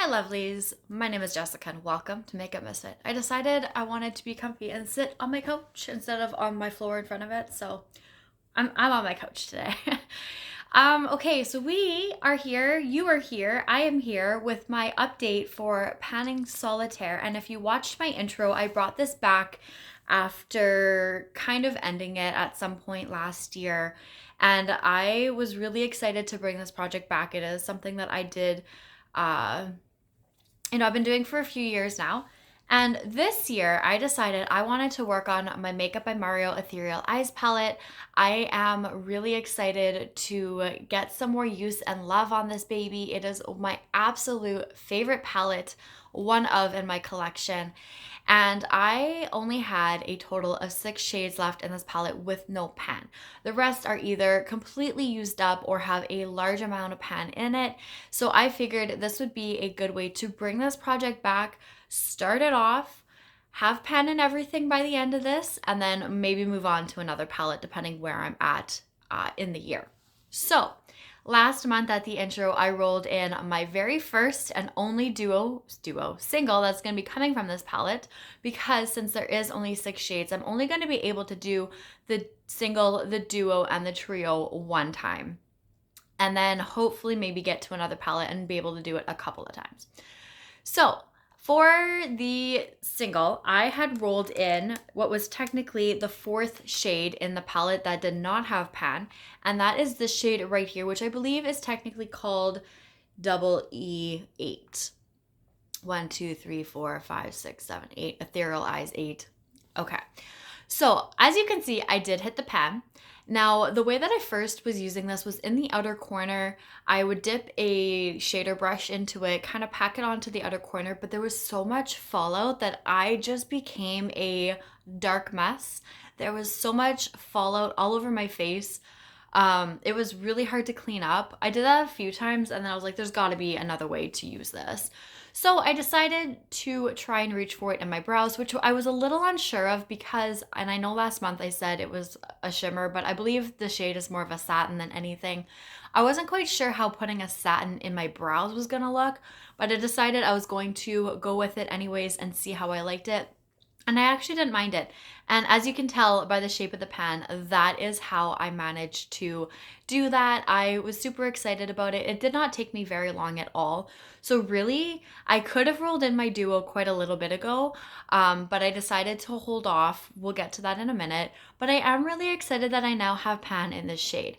Hi lovelies, my name is Jessica and welcome to Makeup Misfit. I decided I wanted to be comfy and sit on my couch instead of on my floor in front of it, so I'm on my couch today. Okay, so we are here, you are here, I am here with my update for panning solitaire. And if you watched my intro, I brought this back after kind of ending it at some point last year. And I was really excited to bring this project back. It is something that I did uh, I've been doing for a few years now. And this year, I decided I wanted to work on my Makeup by Mario Ethereal Eyes palette. I am really excited to get some more use and love on this baby. It is my absolute favorite palette, one of in my collection. And I only had a total of 6 shades left in this palette with no pan. The rest are either completely used up or have a large amount of pan in it. So I figured this would be a good way to bring this project back, start it off, have pan in everything by the end of this, and then maybe move on to another palette depending where I'm at in the year. So last month at the intro, I rolled in my very first and only single that's going to be coming from this palette, because since there is only 6 shades, I'm only going to be able to do the single, the duo, and the trio one time. And then hopefully maybe get to another palette and be able to do it a couple of times. So for the single, I had rolled in what was technically the 4th shade in the palette that did not have pan, and that is this shade right here, which I believe is technically called double E8. 1, 2, 3, 4, 5, 6, 7, 8. Ethereal Eyes 8. Okay. So as you can see, I did hit the pan. Now, the way that I first was using this was in the outer corner. I would dip a shader brush into it, kind of pack it onto the outer corner, but there was so much fallout that I just became a dark mess. There was so much fallout all over my face. It was really hard to clean up. I did that a few times and then I was like, there's got to be another way to use this. So I decided to try and reach for it in my brows, which I was a little unsure of because, and I know last month I said it was a shimmer, but I believe the shade is more of a satin than anything. I wasn't quite sure how putting a satin in my brows was gonna look, but I decided I was going to go with it anyways and see how I liked it. And I actually didn't mind it. And as you can tell by the shape of the pan, that is how I managed to do that. I was super excited about it. It did not take me very long at all. So really, I could have rolled in my duo quite a little bit ago, but I decided to hold off. We'll get to that in a minute. But I am really excited that I now have pan in this shade.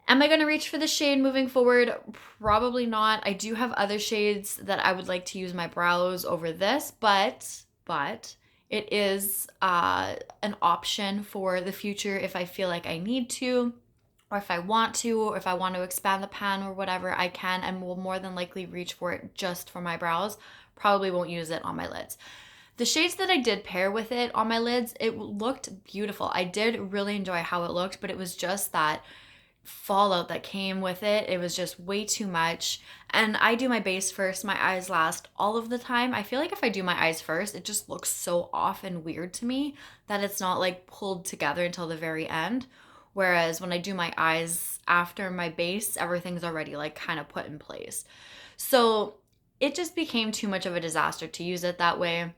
Am I going to reach for the shade moving forward? Probably not. I do have other shades that I would like to use my brows over this, but it is an option for the future if I feel like I need to, or if I want to, or if I want to expand the pan or whatever, I can and will more than likely reach for it just for my brows. Probably won't use it on my lids. The shades that I did pair with it on my lids, it looked beautiful. I did really enjoy how it looked, but it was just that fallout that came with it. It was just way too much. And I do my base first, my eyes last all of the time. I feel like if I do my eyes first, it just looks so off and weird to me that it's not like pulled together until the very end. Whereas when I do my eyes after my base, everything's already like kind of put in place. So it just became too much of a disaster to use it that way.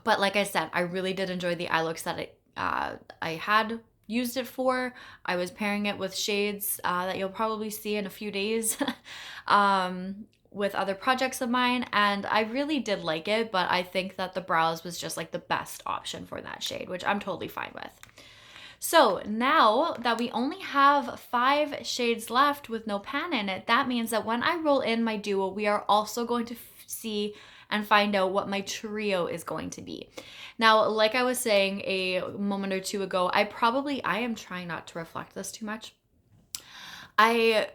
But like I said, I really did enjoy the eye looks that I had used it for. I was pairing it with shades that you'll probably see in a few days with other projects of mine, and I really did like it, but I think that the brows was just like the best option for that shade, which I'm totally fine with. So now that we only have 5 shades left with no pan in it, that means that when I roll in my duo, we are also going to see and find out what my trio is going to be. Now, like I was saying a moment or two ago, I am trying not to reflect this too much. I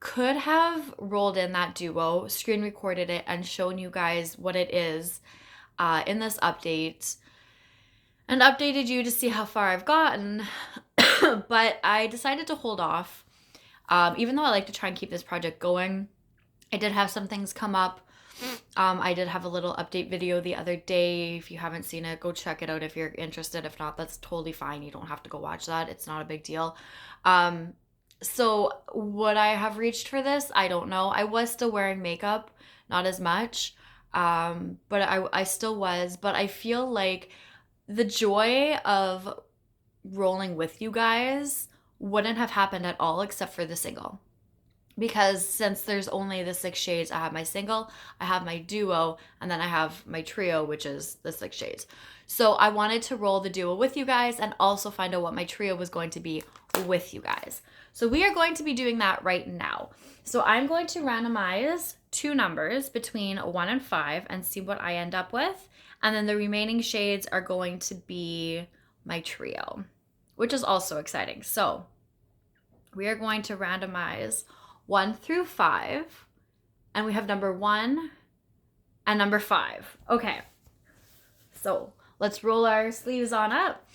could have rolled in that duo, screen recorded it, and shown you guys what it is in this update, and updated you to see how far I've gotten, but I decided to hold off. Even though I like to try and keep this project going, I did have some things come up. I did have a little update video the other day. If you haven't seen it, go check it out if you're interested. If not, that's totally fine. You don't have to go watch that. It's not a big deal. So would I have reached for this? I don't know. I was still wearing makeup, not as much. But I still was. But I feel like the joy of rolling with you guys wouldn't have happened at all except for the single. Because since there's only the 6 shades, I have my single, I have my duo, and then I have my trio, which is the 6 shades. So I wanted to roll the duo with you guys and also find out what my trio was going to be with you guys. So we are going to be doing that right now. So I'm going to randomize 2 numbers between 1 and 5 and see what I end up with. And then the remaining shades are going to be my trio, which is also exciting. So we are going to randomize 1 through 5, and we have number 1 and number 5. Okay, so let's roll our sleeves on up.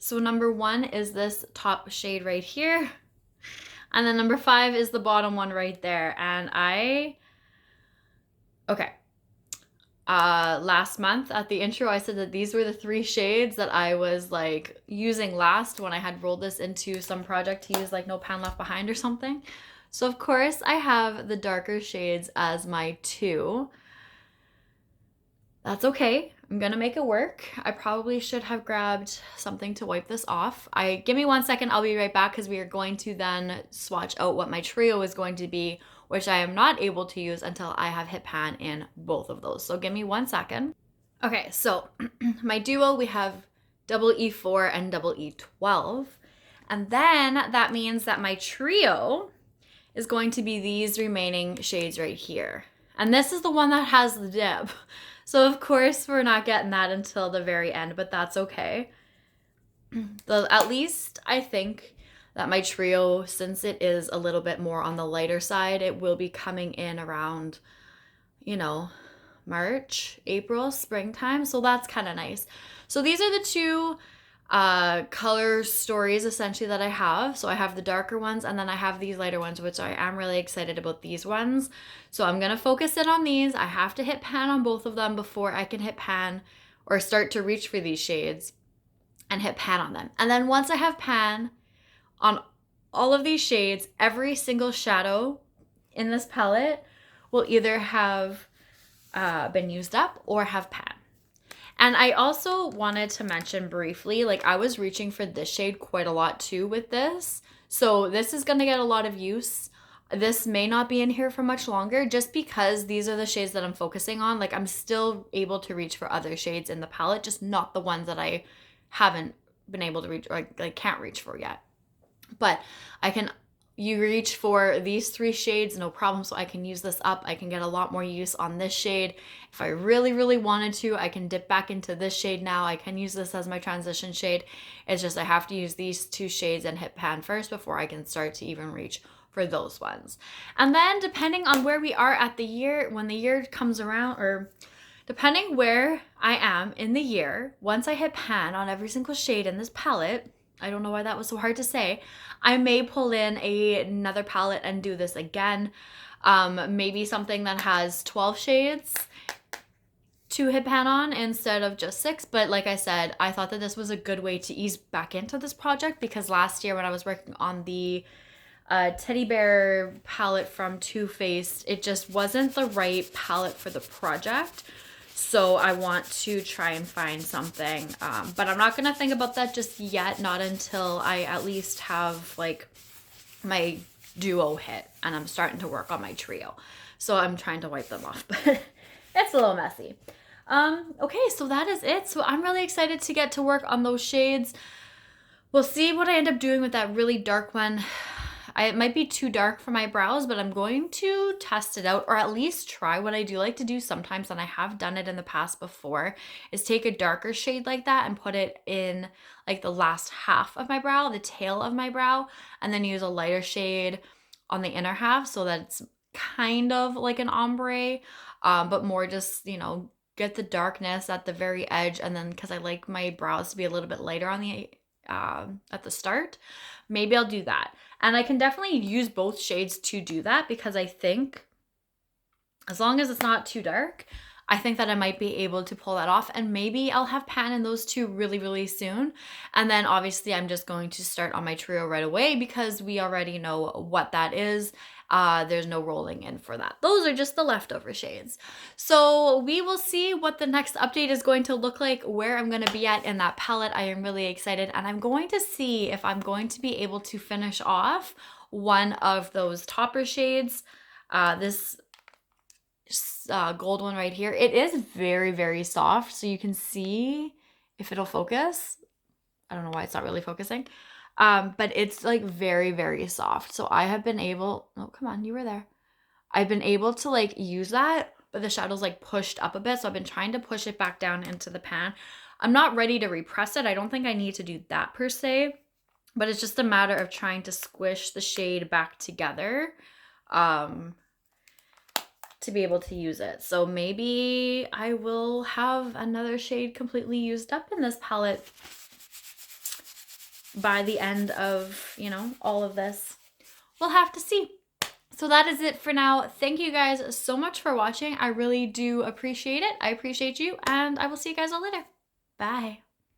So number 1 is this top shade right here, and then number 5 is the bottom one right there. And last month at the intro, I said that these were the 3 shades that I was like using last when I had rolled this into some project to use, like No Pan Left Behind or something. So of course I have the darker shades as my 2. That's okay. I'm gonna make it work. I probably should have grabbed something to wipe this off. Give me 1 second, I'll be right back, because we are going to then swatch out what my trio is going to be, which I am not able to use until I have hit pan in both of those. So give me 1 second. Okay, so my duo, we have double E4 and double E12. And then that means that my trio is going to be these remaining shades right here. And this is the one that has the dip. So of course we're not getting that until the very end, but that's okay. At least I think that my trio, since it is a little bit more on the lighter side, it will be coming in around, March, April, springtime. So that's kind of nice. So these are the 2 color stories essentially that I have. So I have the darker ones, and then I have these lighter ones, which I am really excited about these ones. So I'm gonna focus in on these. I have to hit pan on both of them before I can hit pan or start to reach for these shades and hit pan on them. And then once I have pan on all of these shades, every single shadow in this palette will either have been used up or have pan. And I also wanted to mention briefly, like I was reaching for this shade quite a lot too with this. So this is going to get a lot of use. This may not be in here for much longer just because these are the shades that I'm focusing on. Like I'm still able to reach for other shades in the palette, just not the ones that I haven't been able to reach or like can't reach for yet. But you reach for these 3 shades, no problem. So I can use this up. I can get a lot more use on this shade. If I really, really wanted to, I can dip back into this shade now. I can use this as my transition shade. It's just I have to use these 2 shades and hit pan first before I can start to even reach for those ones. And then depending on where we are at the year, when the year comes around, or depending where I am in the year, once I hit pan on every single shade in this palette, I don't know why that was so hard to say, I may pull in another palette and do this again. Maybe something that has 12 shades to hit pan on instead of just 6. But like I said, I thought that this was a good way to ease back into this project, because last year when I was working on the teddy bear palette from Too Faced, it just wasn't the right palette for the project. So I want to try and find something, but I'm not going to think about that just yet, not until I at least have like my duo hit and I'm starting to work on my trio. So I'm trying to wipe them off, but it's a little messy. Okay, so that is it. So I'm really excited to get to work on those shades. We'll see what I end up doing with that really dark one. It might be too dark for my brows, but I'm going to test it out, or at least try. What I do like to do sometimes, and I have done it in the past before, is take a darker shade like that and put it in like the last half of my brow, the tail of my brow, and then use a lighter shade on the inner half so that it's kind of like an ombre, but more just, get the darkness at the very edge. And then because I like my brows to be a little bit lighter on the at the start, maybe I'll do that. And I can definitely use both shades to do that, because I think as long as it's not too dark, I think that I might be able to pull that off, and maybe I'll have pan in those two really, really soon. And then obviously I'm just going to start on my trio right away because we already know what that is. There's no rolling in for that. Those are just the leftover shades. So we will see what the next update is going to look like, where I'm going to be at in that palette. I am really excited, and I'm going to see if I'm going to be able to finish off one of those topper shades. This gold one right here. It is very, very soft, so you can see if it'll focus. I don't know why it's not really focusing. But it's like very, very soft. So I have been able, oh, come on, you were there. I've been able to like use that, but the shadow's like pushed up a bit. So I've been trying to push it back down into the pan. I'm not ready to repress it. I don't think I need to do that per se, but it's just a matter of trying to squish the shade back together. To be able to use it. So maybe I will have another shade completely used up in this palette by the end of, you know, all of this. We'll have to see. So that is it for now. Thank you guys so much for watching. I really do appreciate it. I appreciate you, and I will see you guys all later. Bye.